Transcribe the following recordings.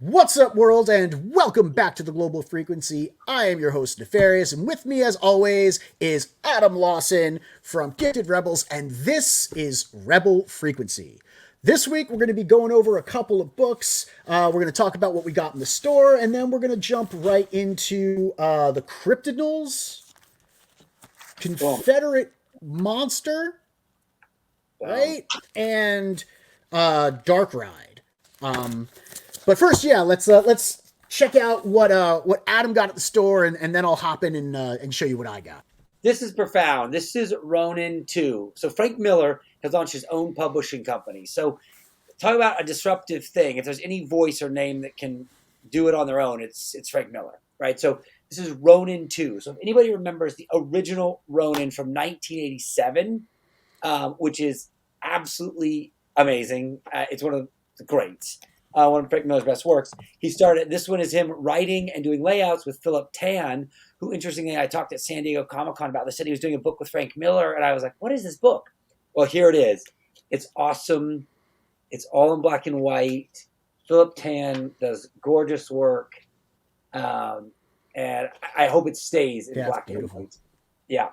What's up, world, and welcome back to the Global Frequency. I am your host, Nefarious, and with me, as always, is Adam Lawson from Gifted Rebels, and this is Rebel Frequency. This week, we're going to be going over a couple of books. We're going to talk about what we got in the store, and then we're going to jump right into the Cryptidnals, Confederate Monster, right? And Dark Ride. But first, yeah, let's check out what Adam got at the store, and then I'll hop in and show you what I got. This is profound. This is Ronin 2. So Frank Miller has launched his own publishing company. So talk about a disruptive thing. If there's any voice or name that can do it on their own, it's Frank Miller, right? So this is Ronin 2. So if anybody remembers the original Ronin from 1987, which is absolutely amazing. It's one of the greats. One of Frank Miller's best works. He started, this one is him writing and doing layouts with Philip Tan, who, interestingly, I talked at San Diego Comic-Con about this. Said he was doing a book with Frank Miller, and I was like, what is this book? Well, here it is. It's awesome. It's all in black and white. Philip Tan does gorgeous work, and I hope it stays in black and white. Yeah.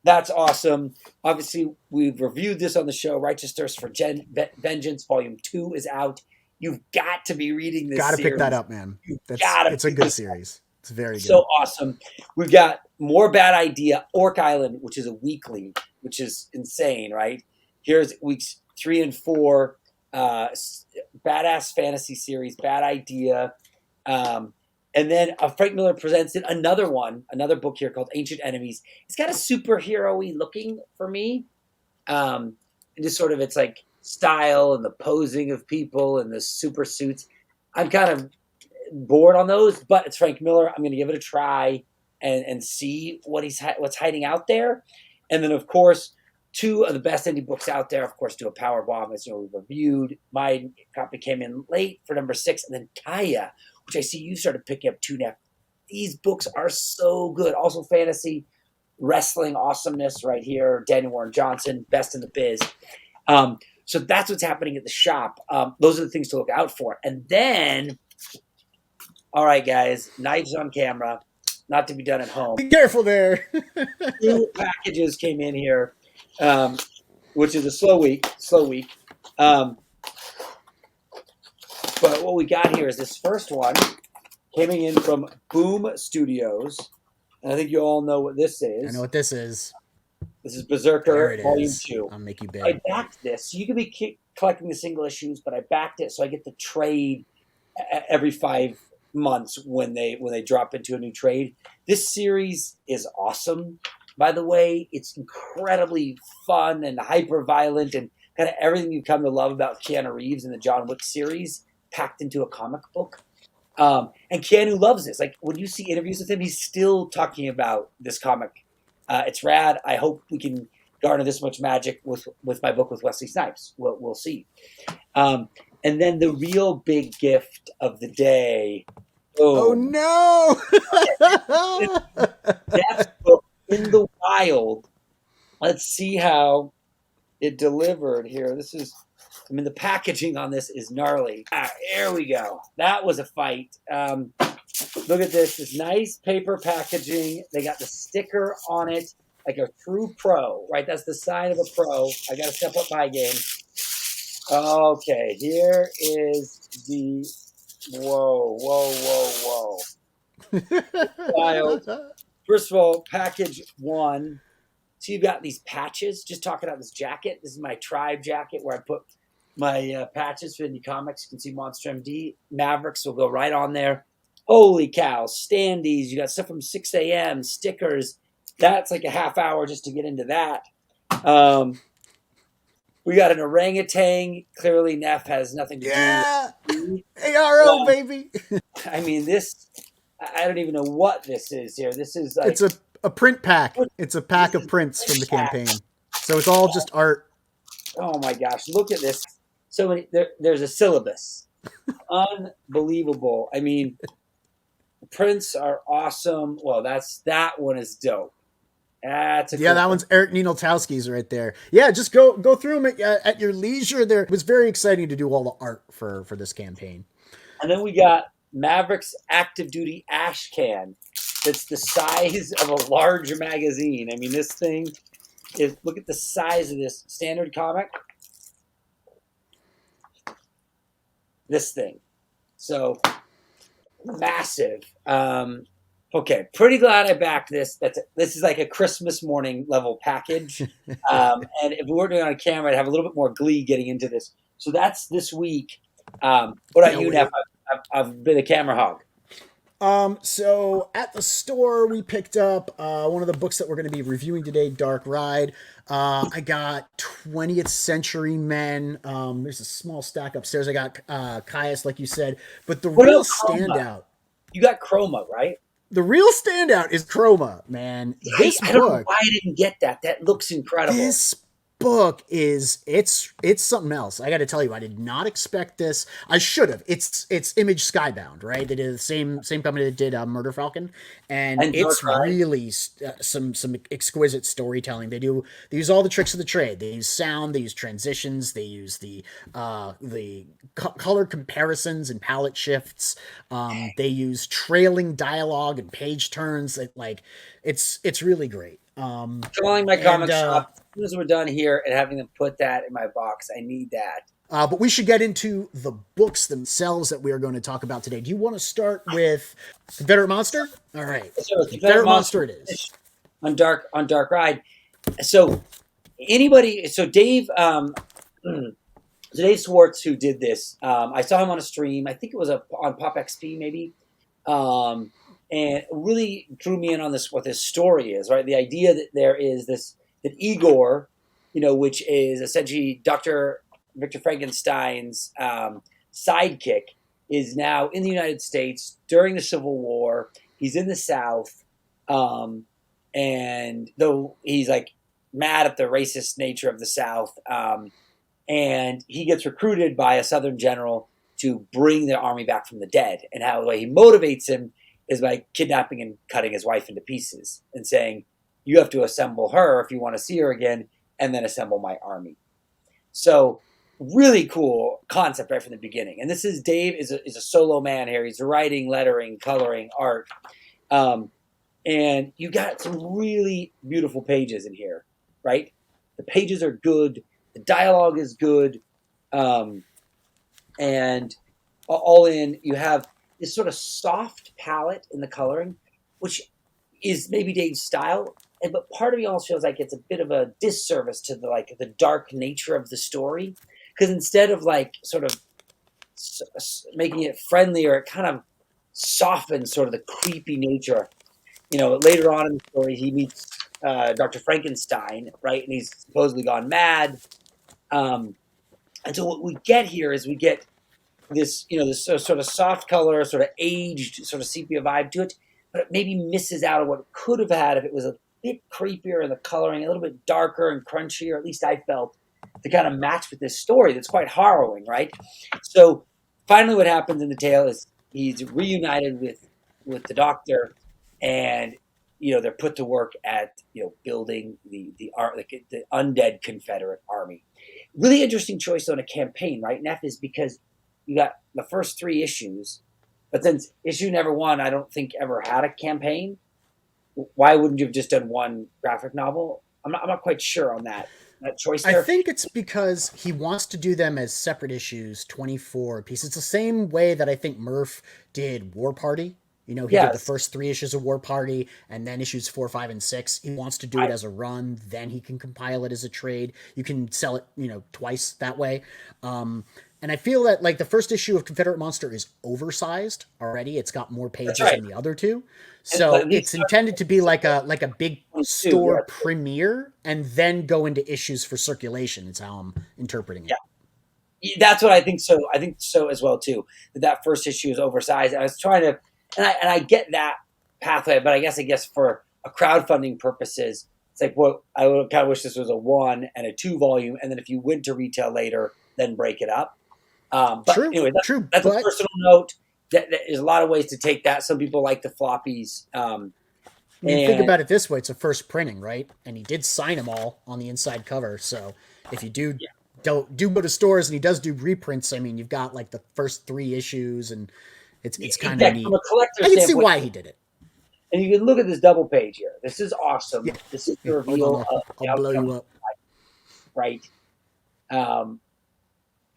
That's awesome. Obviously, we've reviewed this on the show. Righteous Thirst for Vengeance, Volume 2 is out. You've got to be reading this. Got to pick that up, man. It's a good series. It's very good. So awesome. We've got More Bad Idea, Orc Island, which is a weekly, which is insane, right? Here's weeks 3 and 4, badass fantasy series, Bad Idea. And then Frank Miller presents another book here called Ancient Enemies. It's got a superhero-y looking for me. And just sort of, it's like style and the posing of people and the super suits. I'm kind of bored on those, but it's Frank Miller. I'm going to give it a try and see what's hiding out there. And then, of course, 2 of the best indie books out there, of course, Do a Power Bomb, as we've reviewed. My copy came in late for number 6, and then Kaya, which I see you started picking up too, Neff. These books are so good. Also fantasy, wrestling awesomeness right here. Daniel Warren Johnson, best in the biz. So that's what's happening at the shop. Those are the things to look out for. And then, all right, guys, knives on camera, not to be done at home. Be careful there. 2 packages came in here, which is a slow week. But what we got here is this first one coming in from Boom Studios. And I think you all know what this is. I know what this is. This is Berserker Volume 2. I'll make you big. I backed this. So you could be collecting the single issues, but I backed it so I get the trade every 5 months when they drop into a new trade. This series is awesome, by the way. It's incredibly fun and hyper violent and kind of everything you've come to love about Keanu Reeves in the John Wick series packed into a comic book. And Keanu loves this. Like, when you see interviews with him, he's still talking about this comic. It's rad. I hope we can garner this much magic with my book with Wesley Snipes. We'll see. And then the real big gift of the day. Oh no! That's book In the Wild. Let's see how it delivered here. The packaging on this is gnarly. Here we go. That was a fight. Look at this nice paper packaging. They got the sticker on it like a true pro, right? That's the sign of a pro. I got to step up my game. Okay, here is the, whoa. Wild. First of all, package 1. So you've got these patches. Just talking about this jacket. This is my tribe jacket where I put my patches for Indie Comics. You can see Monster MD. Mavericks will go right on there. Holy cow, standees. You got stuff from 6 a.m., stickers. That's like a half hour just to get into that. We got an orangutan. Clearly, Neff has nothing to do with ARO, baby. I mean, this, I don't even know what this is here. This is like, it's a print pack. It's a pack of prints from the campaign. So it's all just art. Oh my gosh, look at this. So many, there's a syllabus. Unbelievable. I mean, prints are awesome. Well, that one is dope. That's a that one's Eric Ninotowski's right there. Yeah, just go through them at your leisure. There, it was very exciting to do all the art for this campaign. And then we got Maverick's active duty ash can. That's the size of a large magazine. I mean, this thing is, look at the size of this standard comic. This thing. So massive. Okay, pretty glad I backed this. This is like a Christmas morning level package. And if we weren't doing it on camera, I'd have a little bit more glee getting into this. So that's this week. What about you, Neff? I've been a camera hog. So at the store, we picked up one of the books that we're going to be reviewing today, Dark Ride. I got 20th Century Men. There's a small stack upstairs. I got Caius, like you said. But the What real about Chroma? standout, You got Chroma, right? the real standout is Chroma, man. This I don't know book, why I didn't get that. That looks incredible. this book is it's something else. I got to tell you, I did not expect this. I should have. It's Image Skybound, right? They did the same company that did Murder Falcon, and it's Dark Ride. really some exquisite storytelling. They use all the tricks of the trade. They use sound, they use transitions, they use the color comparisons and palette shifts. They use trailing dialogue and page turns. It's really great. Calling my comic shop. As soon as we're done here and having them put that in my box, I need that. But we should get into the books themselves that we are going to talk about today. Do you want to start with Confederate Monster? All right, So Confederate Monster it is. On Dark Ride. So anybody, so Dave, Dave Swartz, who did this, I saw him on a stream. I think it was on Pop XP maybe, and it really drew me in on this. What this story is, right? The idea that there is this that Igor, which is essentially Dr. Victor Frankenstein's sidekick, is now in the United States during the Civil War. He's in the South, and though he's like mad at the racist nature of the South, and he gets recruited by a Southern general to bring the army back from the dead. And how the way he motivates him is by kidnapping and cutting his wife into pieces and saying, you have to assemble her if you want to see her again, and then assemble my army. So really cool concept right from the beginning. And this is Dave is a solo man here. He's writing, lettering, coloring, art. And you got some really beautiful pages in here, right? The pages are good. The dialogue is good. And all in, you have this sort of soft palette in the coloring, which is maybe Dave's style. But part of me almost feels like it's a bit of a disservice to the dark nature of the story. Because instead of sort of making it friendlier, it kind of softens sort of the creepy nature. Later on in the story, he meets Dr. Frankenstein, right? And he's supposedly gone mad. And so what we get here is we get this, this sort of soft color, sort of aged, sort of sepia vibe to it, but it maybe misses out on what it could have had if it was a bit creepier in the coloring, a little bit darker and crunchier, at least I felt, to kind of match with this story that's quite harrowing, right? So finally what happens in the tale is he's reunited with the doctor, and they're put to work at building the undead Confederate army. Really interesting choice on a campaign, right, Neff, is because you got the first 3 issues, but then issue number 1 I don't think ever had a campaign. Why wouldn't you have just done one graphic novel? I'm not quite sure on that choice there. I think it's because he wants to do them as separate issues, 24 pieces. It's the same way that I think Murph did War Party. He did the first 3 issues of War Party, and then issues 4, 5, and 6. He wants to do it as a run, then he can compile it as a trade. You can sell it, twice that way. And I feel that the first issue of Confederate Monster is oversized already. It's got more pages than the other 2. So it's intended to be like a big store premiere and then go into issues for circulation. It's how I'm interpreting it. Yeah. That's what I think. So I think so as well too. That first issue is oversized. I was trying to, and I get that pathway, but I guess for a crowdfunding purposes, it's like, well, I would kind of wish this was a 1 and a 2 volume, and then if you went to retail later, then break it up. But true, anyway, true. That's a personal note. There's a lot of ways to take that. Some people like the floppies. Think about it this way: it's a first printing, right? And he did sign them all on the inside cover. So if you do do go to stores, and he does do reprints. I mean, you've got like the first 3 issues, and it's kind of Exactly. From neat. a collector I can see standpoint, why he did it. and you can look at this double page here. This is Yeah, awesome. This is the hold on, reveal of I'll the blow outcome, you up. right? Um,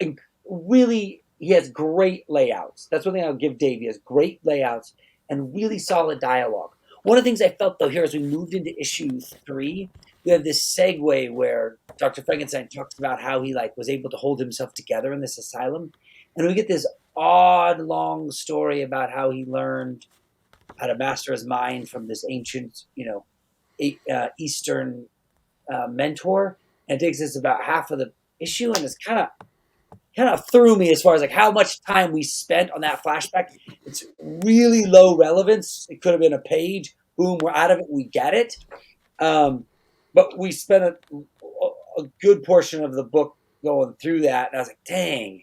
and really, he has great layouts. That's one thing I'll give Dave. He has great layouts and really solid dialogue. One of the things I felt though here as we moved into issue 3, we have this segue where Dr. Frankenstein talks about how he like was able to hold himself together in this asylum, and we get this odd long story about how he learned how to master his mind from this ancient, Eastern mentor. And it takes us about half of the issue, and it's kind of threw me as far as like how much time we spent on that flashback. It's really low relevance. It could have been a page. Boom, we're out of it. We get it. But we spent a good portion of the book going through that. And I was like, dang,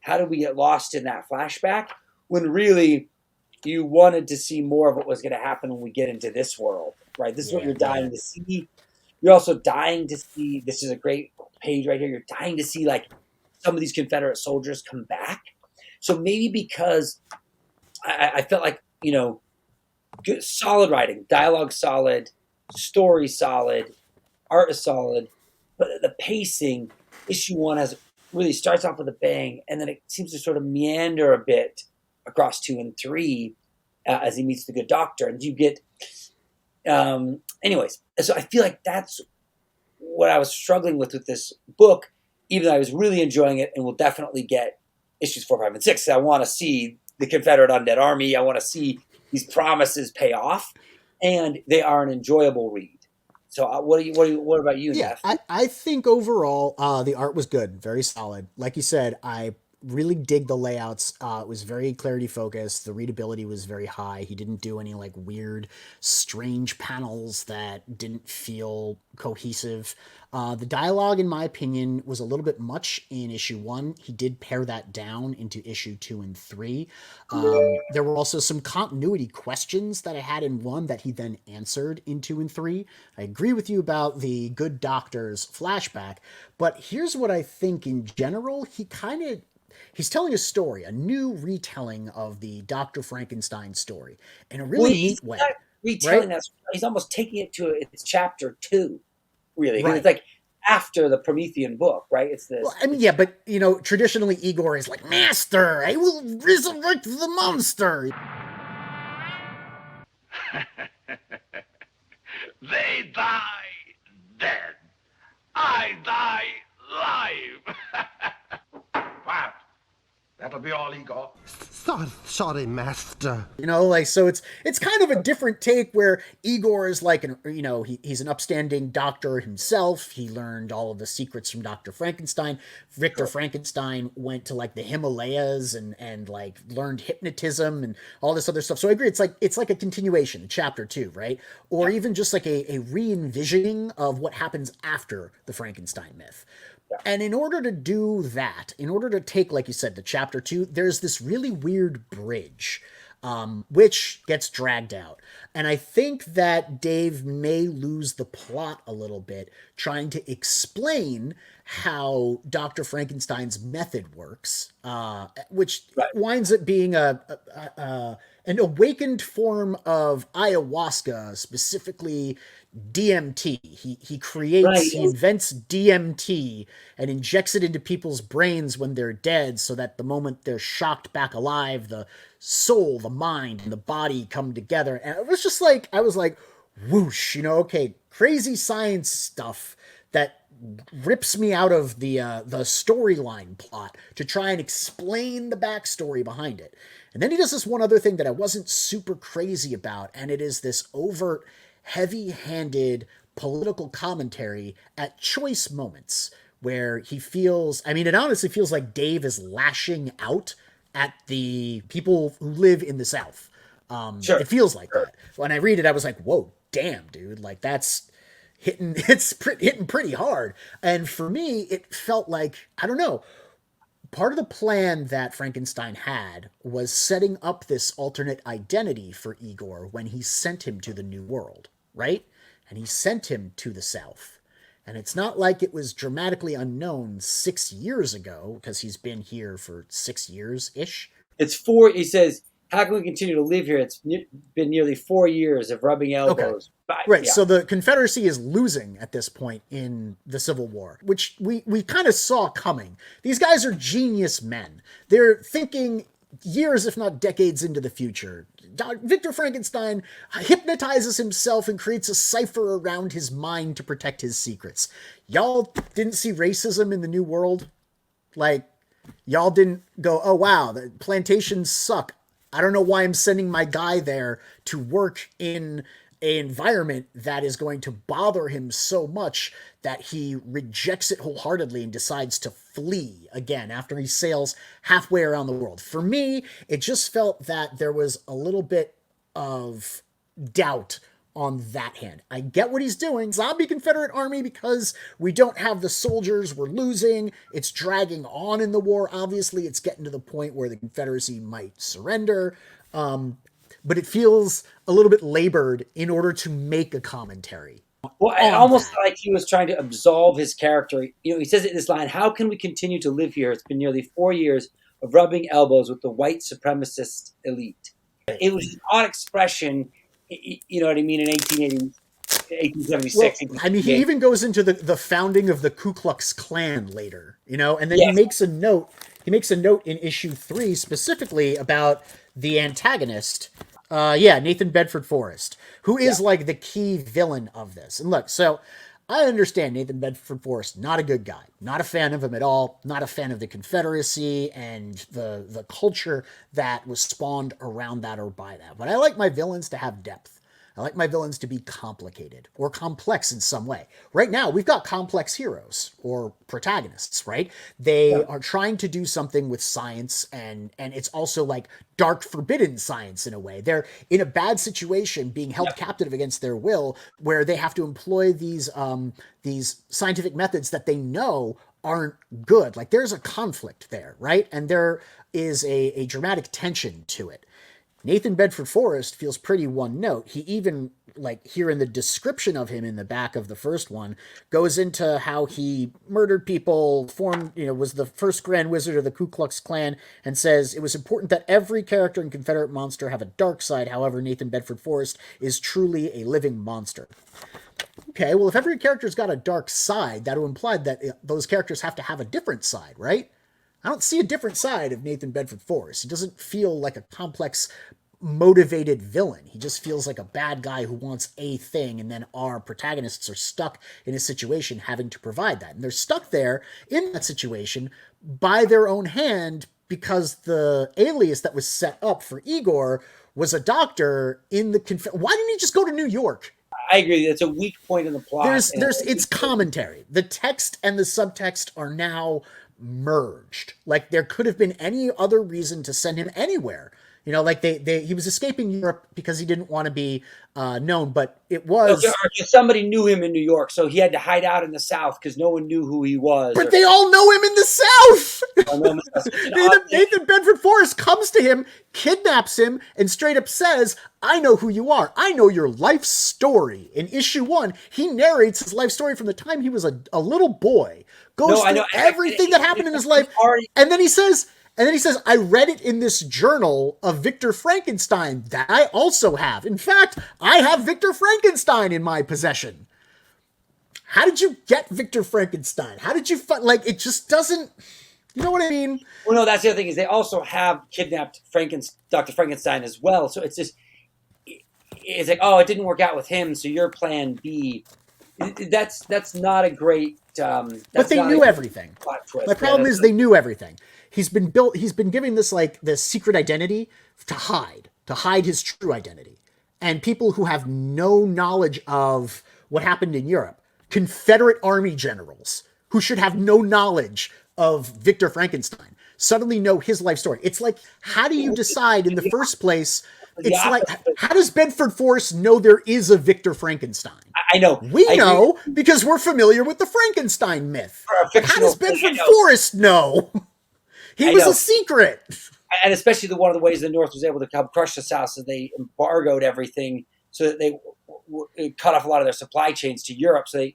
how did we get lost in that flashback? When really you wanted to see more of what was going to happen when we get into this world, right? This is what you're dying to see. You're also dying to see, this is a great page right here. You're dying to see like some of these Confederate soldiers come back. So maybe because I felt like, good, solid writing, dialogue solid, story solid, art is solid, but the pacing, issue 1 has really starts off with a bang, and then it seems to sort of meander a bit across 2 and 3 as he meets the good doctor, and you get, anyways. So I feel like that's what I was struggling with this book, even though I was really enjoying it, and will definitely get issues 4, 5, and 6. I want to see the Confederate Undead Army. I want to see these promises pay off, and they are an enjoyable read. So what about you, Yeah, Neff? I think overall the art was good, very solid. Like you said, I really dig the layouts. It was very clarity focused. The readability was very high. He didn't do any like weird, strange panels that didn't feel cohesive. The dialogue, in my opinion, was a little bit much in issue 1. He did pare that down into issue 2 and 3. There were also some continuity questions that I had in 1 that he then answered in 2 and 3. I agree with you about the good doctor's flashback, but here's what I think in general. He's telling a story, a new retelling of the Dr. Frankenstein story in a Well, really he's neat way, not retelling right? that. He's almost taking it to its chapter 2, really, because it's Right. like after the Promethean book, right? It's Well, this. I mean, yeah, but traditionally Igor is like, Master, I will resurrect the monster. They die dead. I die live. What? That'll be all, Igor. Sorry, master. So it's kind of a different take where Igor is like he's an upstanding doctor himself. He learned all of the secrets from Dr. Frankenstein. Victor Frankenstein went to like the Himalayas and like learned hypnotism and all this other stuff. So I agree, it's like a continuation, chapter 2, right? Or even just like a re-envisioning of what happens after the Frankenstein myth. And in order to do that, in order to take, like you said, the chapter 2, there's this really weird bridge, which gets dragged out. And I think that Dave may lose the plot a little bit trying to explain how Dr. Frankenstein's method works, which Right. winds up being an awakened form of ayahuasca, specifically DMT. He invents DMT and injects it into people's brains when they're dead, so that the moment they're shocked back alive, the soul, the mind, and the body come together. And it was just like, I was like, whoosh, okay, crazy science stuff that rips me out of the storyline plot to try and explain the backstory behind it. And then he does this one other thing that I wasn't super crazy about, and it is this overt, heavy-handed political commentary at choice moments where he feels, I mean, it honestly feels like Dave is lashing out at the people who live in the South. Sure. It feels like Sure. that. When I read it, I was like, whoa, damn, dude. Like, that's hitting pretty hard. And for me, it felt like, I don't know, part of the plan that Frankenstein had was setting up this alternate identity for Igor when he sent him to the New World, right? And he sent him to the South. And it's not like it was dramatically unknown 6 years ago, because he's been here for 6 years-ish. It's 4. He says, "How can we continue to live here? It's been nearly 4 years of rubbing elbows." Okay. Right, Yeah. so the Confederacy is losing at this point in the Civil War, which we kind of saw coming. These guys are genius men. They're thinking years, if not decades, into the future. Victor Frankenstein hypnotizes himself and creates a cipher around his mind to protect his secrets. Y'all didn't see racism in the New World? Like, y'all didn't go, oh wow, the plantations suck. I don't know why I'm sending my guy there to work in an environment that is going to bother him so much that he rejects it wholeheartedly and decides to flee again after he sails halfway around the world. For me, it just felt that there was a little bit of doubt on that hand. I get what he's doing. Zombie Confederate army, because we don't have the soldiers, we're losing. It's dragging on in the war. Obviously, it's getting to the point where the Confederacy might surrender. But it feels a little bit labored in order to make a commentary. Well, I almost like he was trying to absolve his character. He says it in this line, "How can we continue to live here? It's been nearly 4 years of rubbing elbows with the white supremacist elite." It was an odd expression, you know what I mean, in 1876. Well, I mean, he even goes into the founding of the Ku Klux Klan later, and then Yes. he makes a note. He makes a note in issue 3 specifically about the antagonist, Nathan Bedford Forrest, who is like the key villain of this. And look, so I understand Nathan Bedford Forrest, not a good guy, not a fan of him at all, not a fan of the Confederacy and the culture that was spawned around that or by that. But I like my villains to have depth. I like my villains to be complicated or complex in some way. Right now, we've got complex heroes or protagonists, right? They are trying to do something with science, and it's also like dark, forbidden science in a way. They're in a bad situation, being held captive against their will, where they have to employ these scientific methods that they know aren't good. Like, there's a conflict there, right? And there is a dramatic tension to it. Nathan Bedford Forrest feels pretty one note. He even, like, here in the description of him in the back of the first one, goes into how he murdered people, was the first Grand Wizard of the Ku Klux Klan, and says it was important that every character in Confederate Monster have a dark side. However, Nathan Bedford Forrest is truly a living monster. Okay, well, if every character's got a dark side, that would imply that those characters have to have a different side, right? I don't see a different side of Nathan Bedford Forrest. He doesn't feel like a complex, motivated villain. He just feels like a bad guy who wants a thing, and then our protagonists are stuck in a situation having to provide that. And they're stuck there in that situation by their own hand because the alias that was set up for Igor was a doctor in the Why didn't he just go to New York? I agree. That's a weak point in the plot. It's commentary. The text and the subtext are now merged. Like, there could have been any other reason to send him anywhere. Like he was escaping Europe because he didn't want to be known, but it was... somebody knew him in New York, so he had to hide out in the South because no one knew who he was. But they all know him in the South! Nathan Bedford Forrest comes to him, kidnaps him, and straight up says, "I know who you are. I know your life story." In issue 1, he narrates his life story from the time he was a little boy, goes through everything that happened in his life, and then he says, "I read it in this journal of Victor Frankenstein that I also have. In fact, I have Victor Frankenstein in my possession." How did you get Victor Frankenstein? How did you it just doesn't, you know what I mean? Well, no, that's the other thing is they also have kidnapped Dr. Frankenstein as well. So it's like, oh, it didn't work out with him, so your plan B. That's not a great... but they knew everything. My problem is they knew everything. He's been given this secret identity to hide his true identity. And people who have no knowledge of what happened in Europe, Confederate army generals who should have no knowledge of Victor Frankenstein, suddenly know his life story. It's like, how do you decide in the first place? It's like, how does Bedford Forrest know there is a Victor Frankenstein? I know. We know because we're familiar with the Frankenstein myth. How does Bedford Forrest know? He was a secret. And especially one of the ways the North was able to come crush the South, so they embargoed everything so that they cut off a lot of their supply chains to Europe. So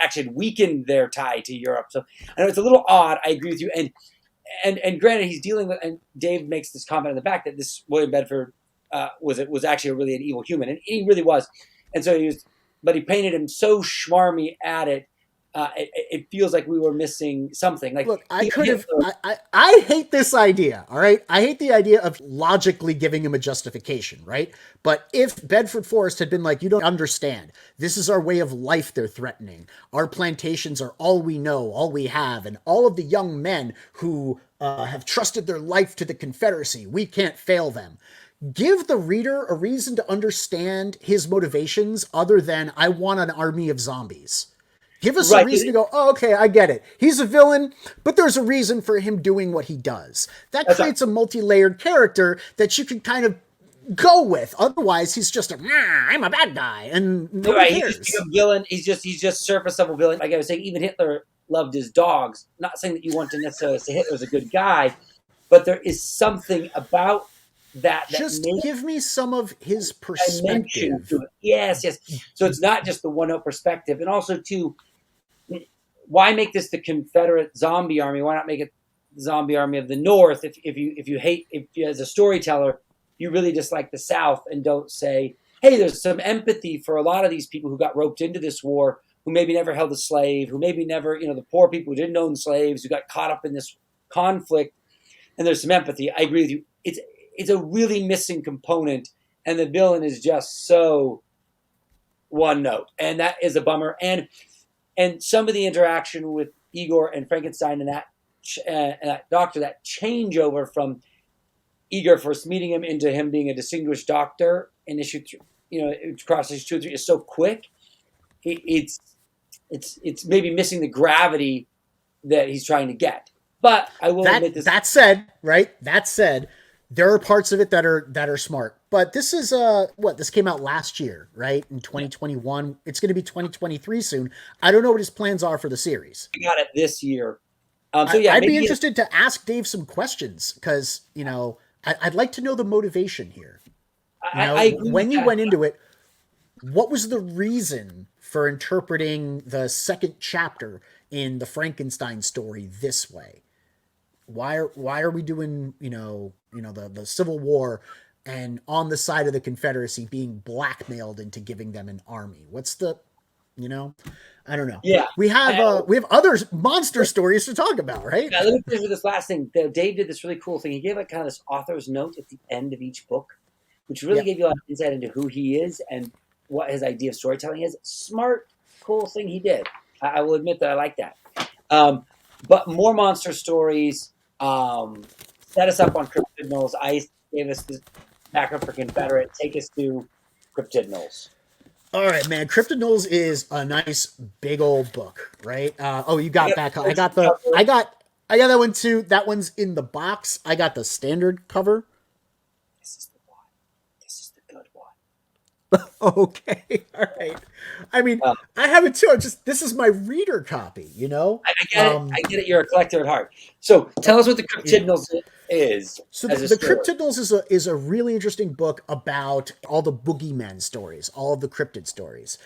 actually weakened their tie to Europe. So I know it's a little odd. I agree with you. And granted, he's dealing with, and Dave makes this comment in the back that this William Bedford was actually really an evil human, and he really was. And so but he painted him so schmarmy at it. It feels like we were missing something. Like, look, I hate this idea. All right, I hate the idea of logically giving him a justification, right? But if Bedford Forrest had been like, you don't understand, this is our way of life they're threatening. Our plantations are all we know, all we have, and all of the young men who have trusted their life to the Confederacy, we can't fail them. Give the reader a reason to understand his motivations other than, I want an army of zombies. Give us a reason to go, oh, okay, I get it. He's a villain, but there's a reason for him doing what he does. That creates a multi-layered character that you can kind of go with. Otherwise, he's just I'm a bad guy, and nobody cares. He's just a villain. He's just surface level villain. Like I was saying, even Hitler loved his dogs. Not saying that you want to necessarily say Hitler's a good guy, but there is something about that just give me some of his perspective. Yes. So it's not just the one-note perspective, and also too, why make this the Confederate zombie army? Why not make it the zombie army of the North? If you as a storyteller, you really dislike the South, and don't say, hey, there's some empathy for a lot of these people who got roped into this war, who maybe never held a slave, who maybe never, the poor people who didn't own slaves, who got caught up in this conflict, and there's some empathy. I agree with you. It's a really missing component, and the villain is just so one note, and that is a bummer. And some of the interaction with Igor and Frankenstein and that doctor, that changeover from Igor first meeting him into him being a distinguished doctor in issue 3, across issue 2 and 3 is so quick. It's maybe missing the gravity that he's trying to get. But I will admit this. That said, there are parts of it that are smart. But this is this came out last year, right? In 2021. Yeah. It's going to be 2023 soon. I don't know what his plans are for the series. We got it this year. I'd be interested to ask Dave some questions, because, I'd like to know the motivation here. When you went into it, what was the reason for interpreting the second chapter in the Frankenstein story this way? Why are we doing, the Civil War and on the side of the Confederacy being blackmailed into giving them an army? What's the, I don't know. Yeah. We have other monster stories to talk about, right? Yeah, let me finish with this last thing. Dave did this really cool thing. He gave kind of this author's note at the end of each book, which really gave you a lot of insight into who he is and what his idea of storytelling is. Smart, cool thing he did. I will admit that I like that. But more monster stories. Set us up on Cryptidnals. Ice gave us the background for Confederate. Take us to Cryptidnals. All right, man. Cryptidnals is a nice big old book, right? You got that. I got that one too. That one's in the box. I got the standard cover. This is the one. This is the good one. Okay, all right. I mean, I have it too. This is my reader copy, I get it. I get it. You're a collector at heart. So tell us what the Cryptidnals is. So the Cryptidnals is a really interesting book about all the boogeyman stories, all of the cryptid stories.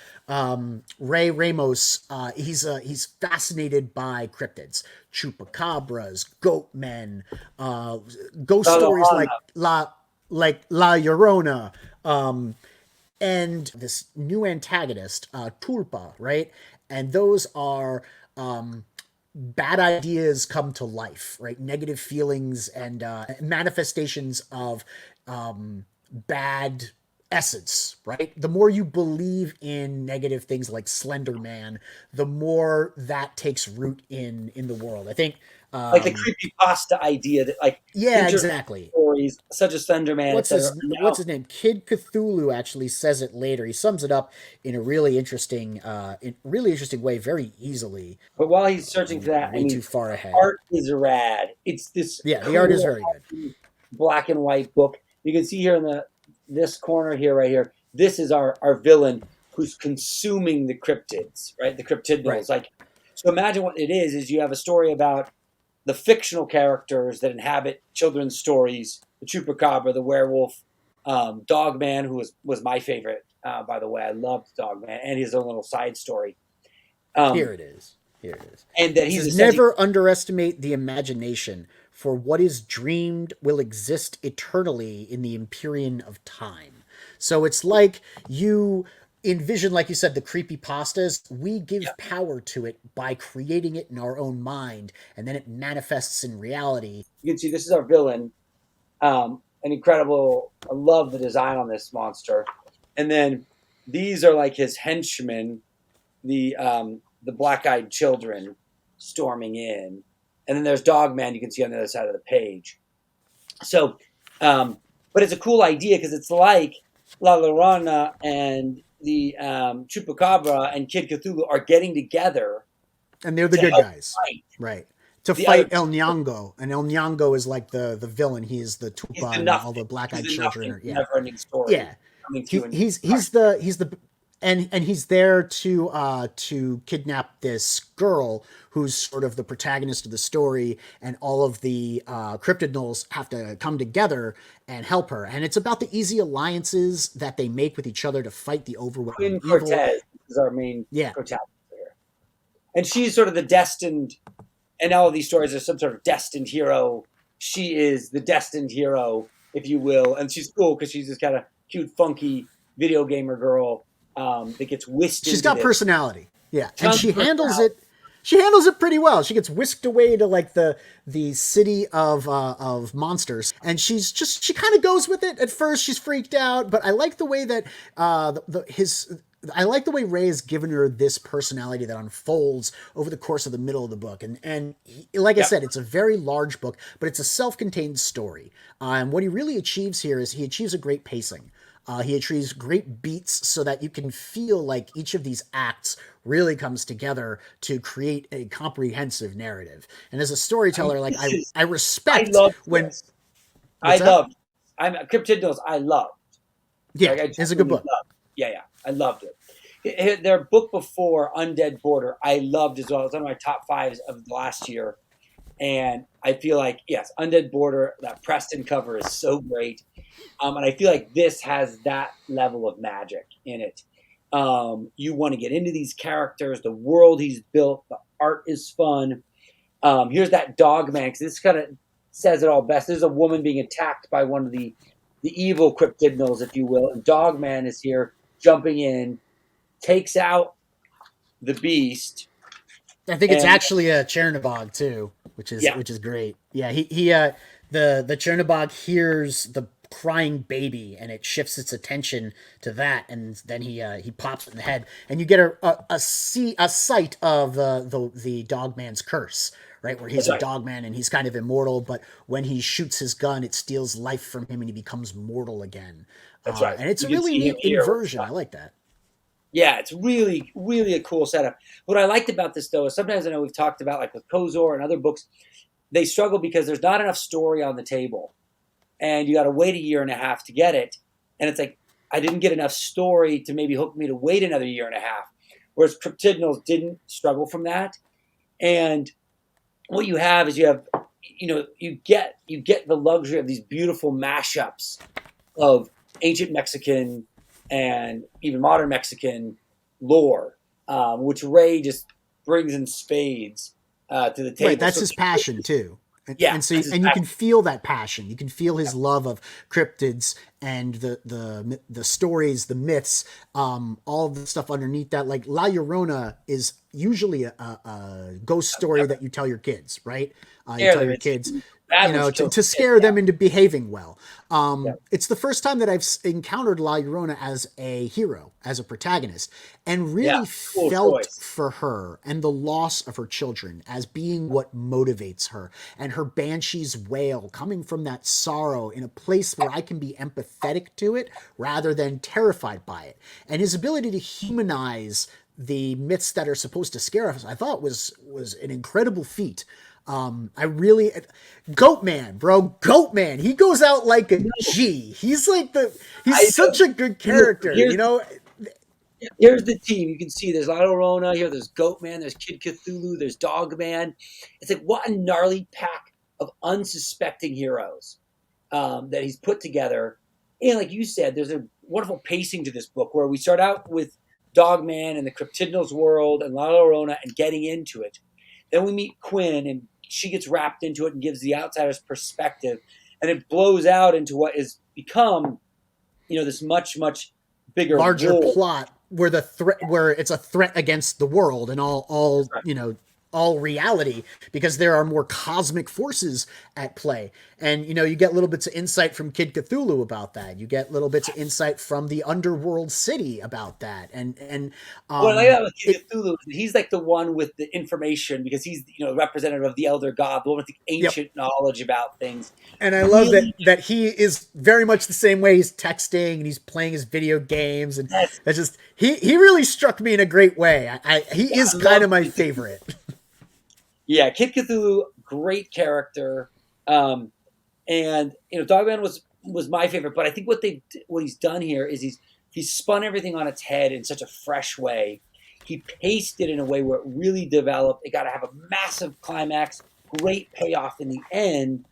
Ray Ramos, he's fascinated by cryptids, chupacabras, goat men, ghost stories like La Llorona. And this new antagonist, Tulpa, right? And those are bad ideas come to life, right? Negative feelings and manifestations of bad essence, right? The more you believe in negative things like Slender Man, the more that takes root in the world. I think like the creepypasta idea that exactly stories such as Slender Man. What's his name? Kid Cthulhu actually says it later. He sums it up in a really interesting way, very easily. But while he's searching for that, too far ahead. Art is rad. It's this. Yeah, the art is very good. Black and white book. You can see here in this corner here, right here. This is our villain who's consuming the cryptids, right? The Cryptidnals. Right. So imagine what it is. Is you have a story about the fictional characters that inhabit children's stories, the Chupacabra, the werewolf, Dogman, who was my favorite, by the way. I loved Dogman and his own little side story. Here it is. Here it is. And that It he's says, never underestimate the imagination, for what is dreamed will exist eternally in the empyrean of time. So it's like you envision, like you said, the creepy pastas. We give power to it by creating it in our own mind, and then it manifests in reality. You can see this is our villain. An incredible. I love the design on this monster. And then these are like his henchmen, the black-eyed children storming in. And then there's Dogman you can see on the other side of the page. So, but it's a cool idea because it's like La Llorona and the Chupacabra and Kid Cthulhu are getting together. And they're the good guys. Fight. Right. To fight El Ñango. And El Ñango is like the villain. He is the Tupa and all the black-eyed children. Yeah. Never-ending story. Yeah. He's there to kidnap this girl who's sort of the protagonist of the story, and all of the Cryptidnals have to come together and help her. And it's about the easy alliances that they make with each other to fight the overwhelming evil. Cortez is our main protagonist here. And she's sort of the destined, and all of these stories are some sort of destined hero. She is the destined hero, if you will. And she's cool because she's this kind of cute, funky video gamer girl that gets whisked. She's got personality, and she handles it. She handles it pretty well. She gets whisked away to like the city of monsters, and she kind of goes with it. At first, she's freaked out, but I like the way that I like the way Ray has given her this personality that unfolds over the course of the middle of the book. And like I said, it's a very large book, but it's a self-contained story. And what he really achieves here is he achieves a great pacing. He achieves great beats so that you can feel like each of these acts really comes together to create a comprehensive narrative. And as a storyteller, I respect when... I loved Cryptidnals. I loved. Yeah, it's a good book. Yeah, I loved it. Their book before, Undead Border, I loved as well. It's one of my top 5s of the last year. And I feel like, yes, Undead Border, that Preston cover is so great. And I feel like this has that level of magic in it. You want to get into these characters, the world he's built, the art is fun. Here's that Dogman, because this kind of says it all best. There's a woman being attacked by one of the evil Cryptidnals, if you will. And Dogman is here jumping in, takes out the beast. I think it's actually a Chernobog too, which is great. Yeah, the Chernobog hears the crying baby, and it shifts its attention to that, and then he pops it in the head, and you get a sight of the Dogman's curse, right, where he's a Dogman and he's kind of immortal, but when he shoots his gun, it steals life from him and he becomes mortal again. That's right, and it's a really neat inversion. I like that. Yeah, it's really, really a cool setup. What I liked about this, though, is sometimes I know we've talked about, like with Kozor and other books, they struggle because there's not enough story on the table. And you got to wait a year and a half to get it. And it's like, I didn't get enough story to maybe hook me to wait another year and a half. Whereas Cryptidnals didn't struggle from that. And what you have is you get the luxury of these beautiful mashups of ancient Mexican and even modern Mexican lore, which Ray just brings in spades to the table. Right, that's his passion too. And you can feel that passion. You can feel his love of cryptids and the stories, the myths, all of the stuff underneath that. Like La Llorona is usually a ghost story that you tell your kids, right? You tell your kids, to scare them into behaving well. It's the first time that I've encountered La Llorona as a hero, as a protagonist, and really felt for her and the loss of her children as being what motivates her, and her banshee's wail coming from that sorrow in a place where I can be empathetic to it rather than terrified by it. And his ability to humanize the myths that are supposed to scare us, I thought was an incredible feat. Goatman, bro. Goatman. He goes out like a G. He's such a good character, Here's the team. You can see there's La Llorona here, there's Goatman, there's Kid Cthulhu, there's Dogman. It's like, what a gnarly pack of unsuspecting heroes that he's put together. And like you said, there's a wonderful pacing to this book where we start out with Dogman and the Cryptidnals world and La Llorona and getting into it. Then we meet Quinn, and she gets wrapped into it and gives the outsider's perspective, and it blows out into what is become, this much, much bigger, larger world. plot where where it's a threat against the world and all reality, because there are more cosmic forces at play. And, you get little bits of insight from Kid Cthulhu about that. You get little bits of insight from the underworld city about that. What I like about Kid Cthulhu, he's like the one with the information, because he's, representative of the elder god, the one with the ancient knowledge about things. And I love that he is very much the same way. He's texting and he's playing his video games, and that's just, he really struck me in a great way. He is kind of my favorite. Yeah, Kid Cthulhu, great character, and Dogman was my favorite. But I think what he's done here is he's spun everything on its head in such a fresh way. He paced it in a way where it really developed. It got to have a massive climax, great payoff in the end,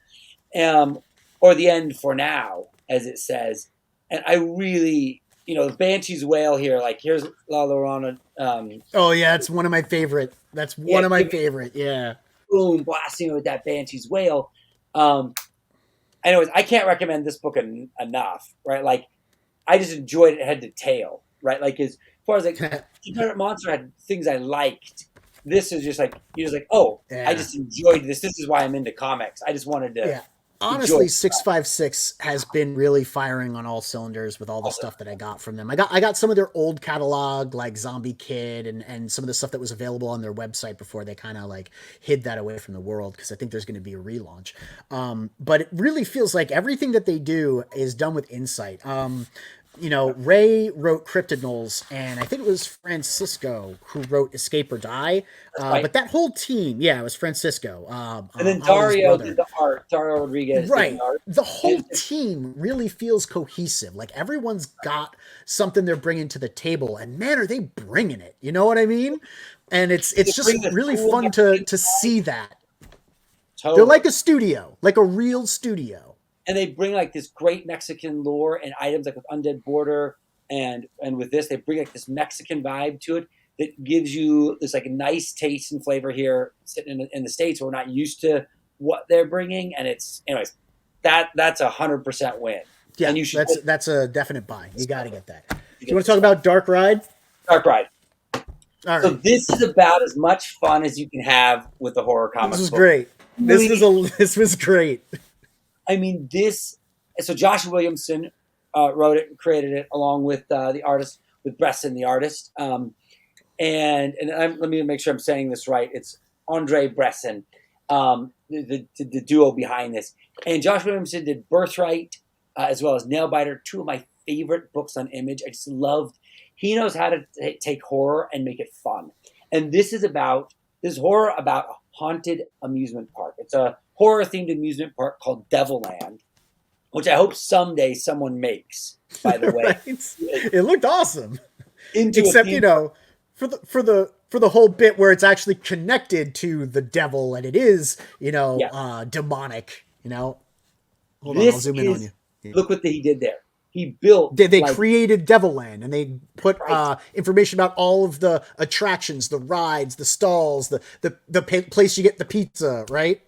or the end for now, as it says. And I really, the Banshee's wail here. Like, here's La Llorona. Oh yeah, it's one of my favorite. That's one of my favorite. Yeah. Boom, blasting with that Banshee's wail. Anyways, I can't recommend this book enough, right? Like, I just enjoyed it head to tail, right? Like, as far as Confederate Monster had things I liked, this is just like, you're just like, I just enjoyed this. This is why I'm into comics. I just wanted to. Yeah. Honestly, 656 has been really firing on all cylinders with all the stuff that I got from them. I got some of their old catalog, like Zombie Kid, and some of the stuff that was available on their website before they kind of like hid that away from the world, because I think there's going to be a relaunch. But it really feels like everything that they do is done with insight. Ray wrote Cryptidnals, and I think it was Francisco who wrote Escape or Die. Right. But that whole team, it was Francisco. And then Dario did the art. Dario Rodriguez. Right. Did the art. The whole team really feels cohesive. Like, everyone's got something they're bringing to the table, and man, are they bringing it? You know what I mean? And it's just really fun to see that. Totally. They're like a studio, like a real studio. And they bring like this great Mexican lore and items, like with Undead Border, and with this, they bring like this Mexican vibe to it that gives you this like nice taste and flavor here, sitting in the States where we're not used to what they're bringing. And it's, anyways, that's 100% win. Yeah, and you should that's a definite buy. You got to get that. Do you want to talk about Dark Ride? Dark Ride. All right. So this is about as much fun as you can have with the horror comic. This was great. This was great. I mean, so Josh Williamson wrote it and created it along with the artist, with Bresson, the artist. Let me make sure I'm saying this right. It's Andre Bresson, the duo behind this. And Josh Williamson did Birthright, as well as Nailbiter, two of my favorite books on Image. I just loved, he knows how to take horror and make it fun. And this is horror about a haunted amusement park. It's a horror-themed amusement park called Devilland, which I hope someday someone makes, by the way. Right? It looked awesome. Except, for the whole bit where it's actually connected to the devil, and it is, demonic, Hold on, I'll zoom in on you. Look what he did there. He built... They created Devilland, and they put information about all of the attractions, the rides, the stalls, the place you get the pizza, right?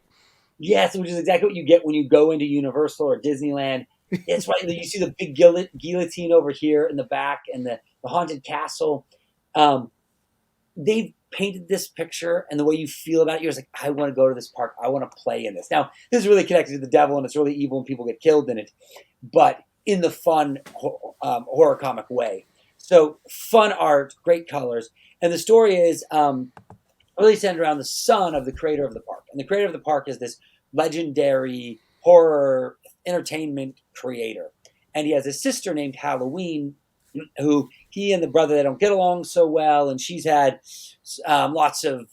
Yes, which is exactly what you get when you go into Universal or Disneyland. It's right. You see the big guillotine over here in the back, and the haunted castle. They've painted this picture, and the way you feel about it, you're just like, I want to go to this park. I want to play in this. Now, this is really connected to the devil, and it's really evil, and people get killed in it, but in the fun horror comic way. So fun art, great colors, and the story is really centered around the son of the creator of the park. And the creator of the park is this legendary horror entertainment creator. And he has a sister named Halloween, who he and the brother, they don't get along so well. And she's had lots of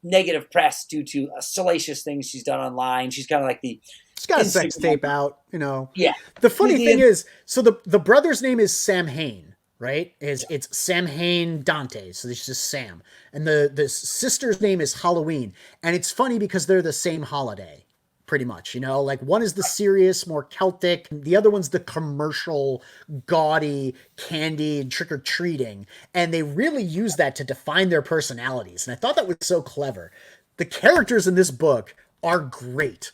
negative press due to salacious things she's done online. She's kind of like she's got a sex tape out, Yeah. The funny thing is, so the brother's name is Sam Hain. Right? It's Sam Hain Dante, so it's just Sam. And the sister's name is Halloween. And it's funny because they're the same holiday, pretty much, like one is the serious, more Celtic, the other one's the commercial, gaudy, candy, trick-or-treating, and they really use that to define their personalities, and I thought that was so clever. The characters in this book are great.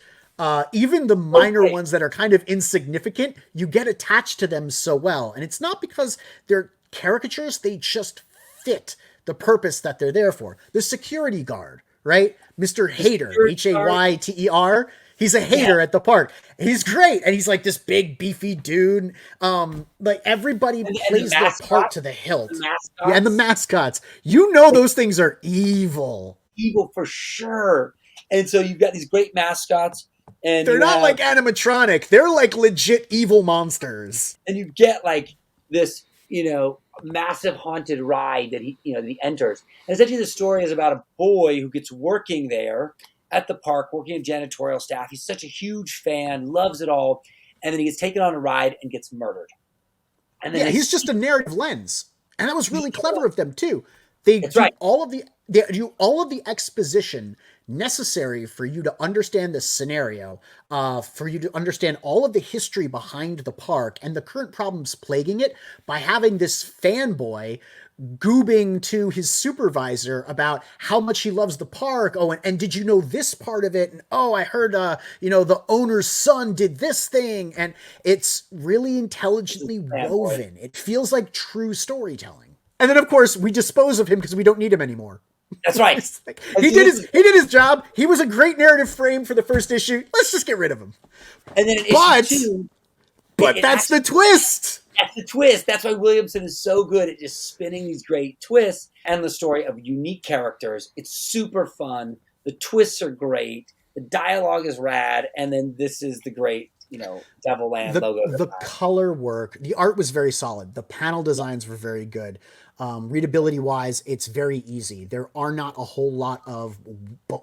Even the minor ones that are kind of insignificant, you get attached to them so well, and it's not because they're caricatures, they just fit the purpose that they're there for. The security guard, right? Mr. Hater, Hayter. He's a hater at the park. He's great. And he's like this big, beefy dude. Like everybody plays their part to the hilt. And the mascots. Those things are evil. Evil for sure. And so you've got these great mascots. And they're not like animatronic. They're like legit evil monsters. And you get like this, massive haunted ride that he enters. And essentially the story is about a boy who gets working there at the park, working in janitorial staff. He's such a huge fan, loves it all. And then he gets taken on a ride and gets murdered. And then he's just a narrative lens. And that was really clever of them too. They do all of the exposition necessary for you to understand this scenario, for you to understand all of the history behind the park and the current problems plaguing it by having this fanboy goobing to his supervisor about how much he loves the park. Oh, and did you know this part of it? And I heard, the owner's son did this thing. And it's really intelligently woven. It feels like true storytelling. And then, of course, we dispose of him because we don't need him anymore. That's right. He did his job. He was a great narrative frame for the first issue. Let's just get rid of him. And then in issue 2, that's the twist. That's the twist. That's why Williamson is so good at just spinning these great twists and the story of unique characters. It's super fun. The twists are great. The dialogue is rad. And then this is the great, Devilland logo. The color work, the art was very solid. The panel designs were very good. Readability wise, it's very easy. There are not a whole lot of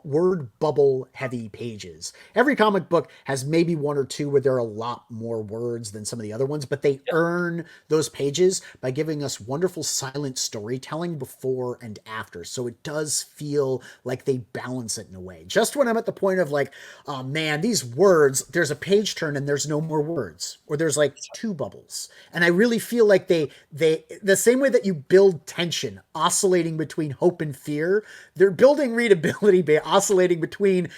word bubble heavy pages. Every comic book has maybe one or two where there are a lot more words than some of the other ones, but they earn those pages by giving us wonderful silent storytelling before and after. So it does feel like they balance it in a way. Just when I'm at the point of like, oh man, these words, there's a page turn and there's no more words, or there's like two bubbles. And I really feel like they the same way that you build tension oscillating between hope and fear, they're building readability by oscillating between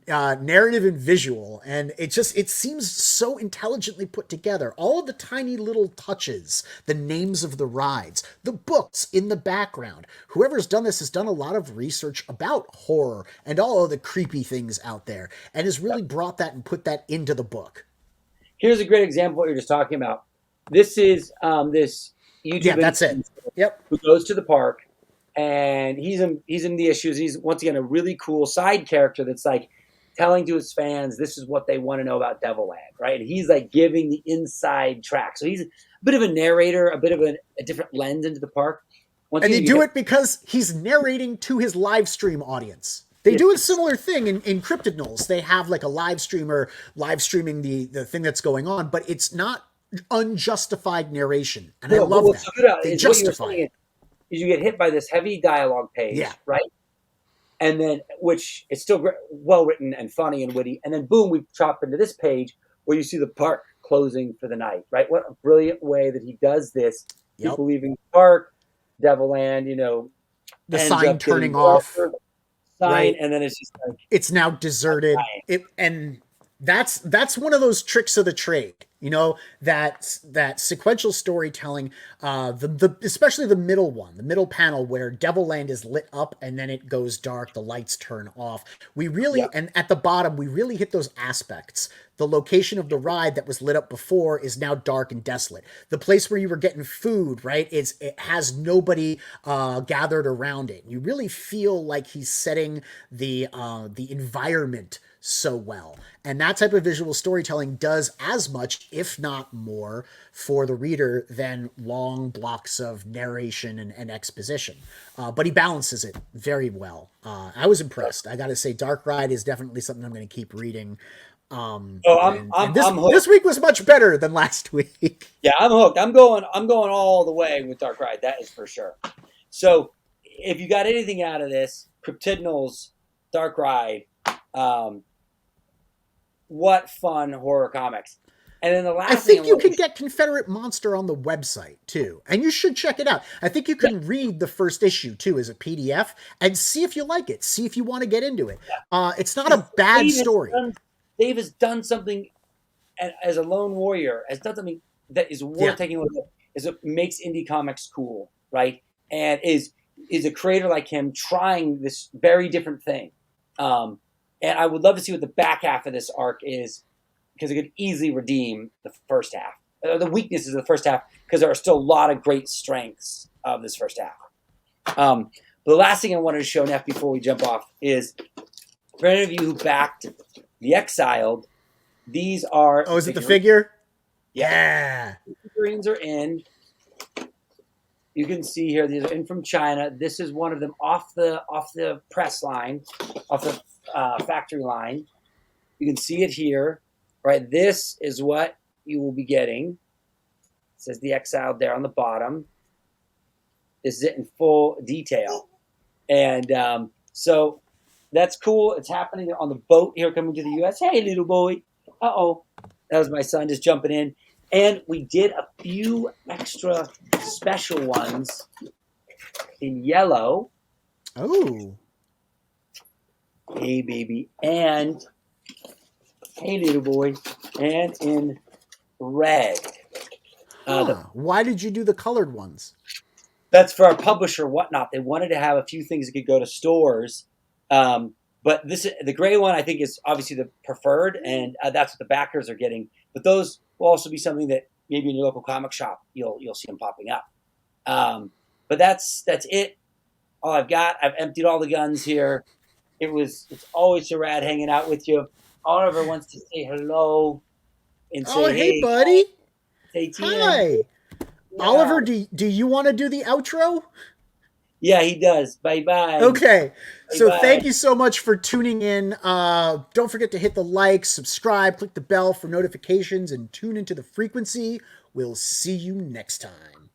narrative and visual, and it seems so intelligently put together. All of the tiny little touches, the names of the rides, the books in the background. Whoever's done this has done a lot of research about horror and all of the creepy things out there, and has really brought that and put that into the book. Here's a great example of what you're just talking about. This is this YouTube. Yeah, that's it. Yep. Who goes to the park, and he's in the issues. He's once again a really cool side character that's like telling to his fans this is what they want to know about Devilland, right? And he's like giving the inside track. So he's a bit of a narrator, a bit of a different lens into the park. And they do it because he's narrating to his live stream audience. They do a similar thing in Cryptidnals. They have like a live streamer live streaming the thing that's going on, but it's not unjustified narration, and I love that. So good they justify it. Is you get hit by this heavy dialogue page, right? And then, which is still well written and funny and witty, and then boom, we chop into this page where you see the park closing for the night, right? What a brilliant way that he does this. People leaving the park, Devilland, the sign turning off, right? And then it's just like it's now deserted. And that's one of those tricks of the trade. That sequential storytelling, especially the middle panel where Devilland is lit up and then it goes dark, the lights turn off. And at the bottom, we really hit those aspects. The location of the ride that was lit up before is now dark and desolate. The place where you were getting food, right, it has nobody gathered around it. You really feel like he's setting the environment so well. And that type of visual storytelling does as much, if not more, for the reader than long blocks of narration and exposition. But he balances it very well. I was impressed. I got to say, Dark Ride is definitely something I'm going to keep reading. I'm hooked. This week was much better than last week. Yeah, I'm hooked. I'm going all the way with Dark Ride. That is for sure. So if you got anything out of this, Cryptidnals, Dark Ride, what fun horror comics. And then the last I think thing you can get Confederate Monster on the website too, and you should check it out. I think you can read the first issue too as a PDF and see if you like it. See if you want to get into it. It's not a bad story. Dave has done something as a lone warrior, has done something that is worth taking a look at. Is it makes indie comics cool, right? And is a creator like him trying this very different thing. And I would love to see what the back half of this arc is, because it could easily redeem the first half, the weaknesses of the first half, because there are still a lot of great strengths of this first half. The last thing I wanted to show Neff before we jump off is, for any of you who backed The Exiled, these are... Oh, is it the figure? Yeah. The figurines are in. You can see here, these are in from China. This is one of them off the press line, off the factory line. You can see it here. Right, this is what you will be getting. It says The Exiled there on the bottom. This is it in full detail. And so that's cool. It's happening on the boat here coming to the U.S. Hey, little boy. Uh-oh. That was my son just jumping in. And we did a few extra special ones in yellow. Oh. Hey, baby. And... hey, little boy, and in red. Why did you do the colored ones? That's for our publisher, Whatnot. They wanted to have a few things that could go to stores. But the gray one, I think, is obviously the preferred, and that's what the backers are getting. But those will also be something that maybe in your local comic shop you'll see them popping up. But that's it. All I've got. I've emptied all the guns here. It's always so rad hanging out with you. Oliver wants to say hello and say, hey, buddy. Say hi. Yeah. Oliver, do you want to do the outro? Yeah, he does. Bye-bye. Okay. Bye-bye. So thank you so much for tuning in. Don't forget to hit the like, subscribe, click the bell for notifications, and tune into the frequency. We'll see you next time.